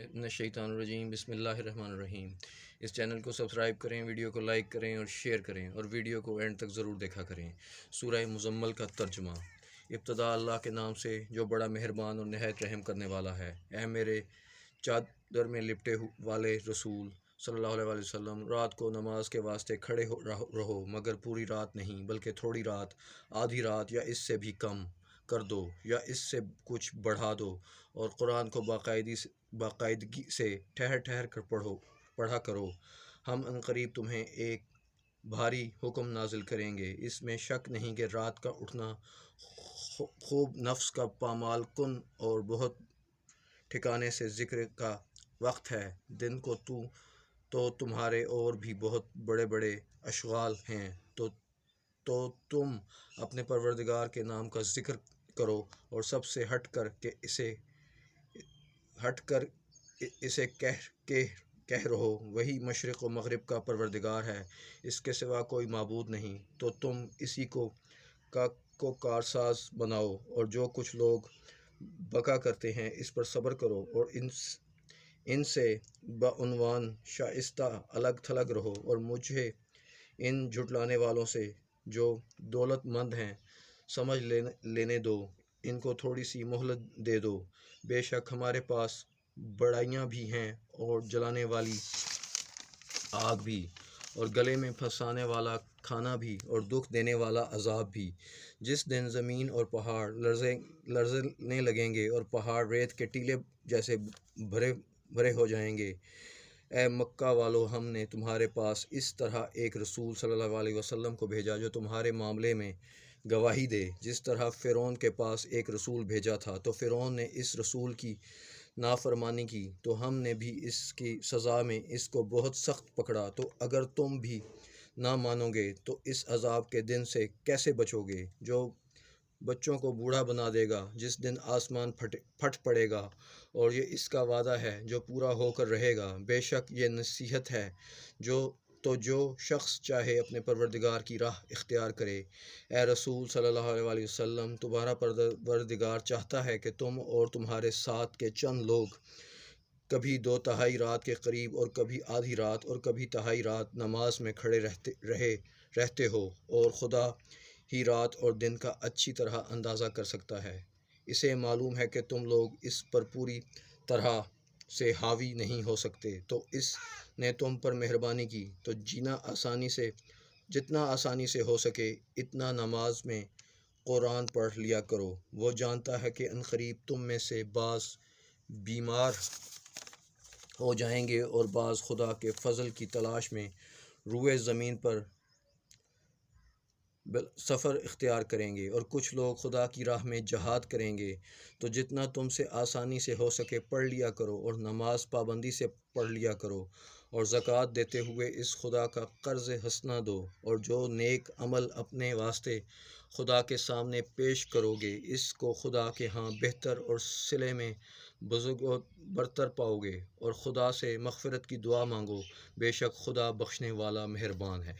من الشیطان الرجیم، بسم اللہ الرحمن الرحیم۔ اس چینل کو سبسکرائب کریں، ویڈیو کو لائک کریں اور شیئر کریں، اور ویڈیو کو اینڈ تک ضرور دیکھا کریں۔ سورہ مزمل کا ترجمہ۔ ابتدا اللہ کے نام سے جو بڑا مہربان اور نہایت رحم کرنے والا ہے۔ اے میرے چادر میں لپٹے والے رسول صلی اللہ علیہ وآلہ وسلم، رات کو نماز کے واسطے کھڑے رہو، مگر پوری رات نہیں بلکہ تھوڑی رات، آدھی رات یا اس سے بھی کم کر دو یا اس سے کچھ بڑھا دو، اور قرآن کو باقاعدگی سے ٹھہر ٹھہر کر پڑھا کرو۔ ہم عنقریب تمہیں ایک بھاری حکم نازل کریں گے۔ اس میں شک نہیں کہ رات کا اٹھنا خوب نفس کا پامال کن اور بہت ٹھکانے سے ذکر کا وقت ہے۔ دن کو تو تمہارے اور بھی بہت بڑے بڑے اشغال ہیں، تو تم اپنے پروردگار کے نام کا ذکر کرو اور سب سے ہٹ کر اسے کہہ رہو، وہی مشرق و مغرب کا پروردگار ہے، اس کے سوا کوئی معبود نہیں۔ تو تم اسی کو کارساز بناؤ، اور جو کچھ لوگ بکا کرتے ہیں اس پر صبر کرو، اور ان سے بعنوان شائستہ الگ تھلگ رہو، اور مجھے ان جھٹلانے والوں سے جو دولت مند ہیں سمجھ لینے دو، ان کو تھوڑی سی مہلت دے دو۔ بے شک ہمارے پاس بڑائیاں بھی ہیں، اور جلانے والی آگ بھی، اور گلے میں پھنسانے والا کھانا بھی، اور دکھ دینے والا عذاب بھی۔ جس دن زمین اور پہاڑ لرزنے لگیں گے اور پہاڑ ریت کے ٹیلے جیسے بھرے ہو جائیں گے۔ اے مکہ والو، ہم نے تمہارے پاس اس طرح ایک رسول صلی اللہ علیہ وسلم کو بھیجا جو تمہارے معاملے میں گواہی دے، جس طرح فرعون کے پاس ایک رسول بھیجا تھا، تو فرعون نے اس رسول کی نافرمانی کی، تو ہم نے بھی اس کی سزا میں اس کو بہت سخت پکڑا۔ تو اگر تم بھی نہ مانو گے تو اس عذاب کے دن سے کیسے بچو گے جو بچوں کو بوڑھا بنا دے گا، جس دن آسمان پھٹ پڑے گا، اور یہ اس کا وعدہ ہے جو پورا ہو کر رہے گا۔ بے شک یہ نصیحت ہے جو شخص چاہے اپنے پروردگار کی راہ اختیار کرے۔ اے رسول صلی اللہ علیہ وآلہ وسلم، تمہارا پروردگار چاہتا ہے کہ تم اور تمہارے ساتھ کے چند لوگ کبھی 2/3 رات کے قریب اور کبھی آدھی رات اور کبھی تہائی رات نماز میں کھڑے رہتے ہو، اور خدا ہی رات اور دن کا اچھی طرح اندازہ کر سکتا ہے۔ اسے معلوم ہے کہ تم لوگ اس پر پوری طرح سے حاوی نہیں ہو سکتے، تو اس نے تم پر مہربانی کی، تو جتنا آسانی سے ہو سکے اتنا نماز میں قرآن پڑھ لیا کرو۔ وہ جانتا ہے کہ عنقریب تم میں سے بعض بیمار ہو جائیں گے اور بعض خدا کے فضل کی تلاش میں روئے زمین پر سفر اختیار کریں گے، اور کچھ لوگ خدا کی راہ میں جہاد کریں گے۔ تو جتنا تم سے آسانی سے ہو سکے پڑھ لیا کرو، اور نماز پابندی سے پڑھ لیا کرو، اور زکوٰۃ دیتے ہوئے اس خدا کا قرض حسنہ دو، اور جو نیک عمل اپنے واسطے خدا کے سامنے پیش کرو گے اس کو خدا کے ہاں بہتر اور صلے میں بزرگ و برتر پاؤ گے، اور خدا سے مغفرت کی دعا مانگو، بے شک خدا بخشنے والا مہربان ہے۔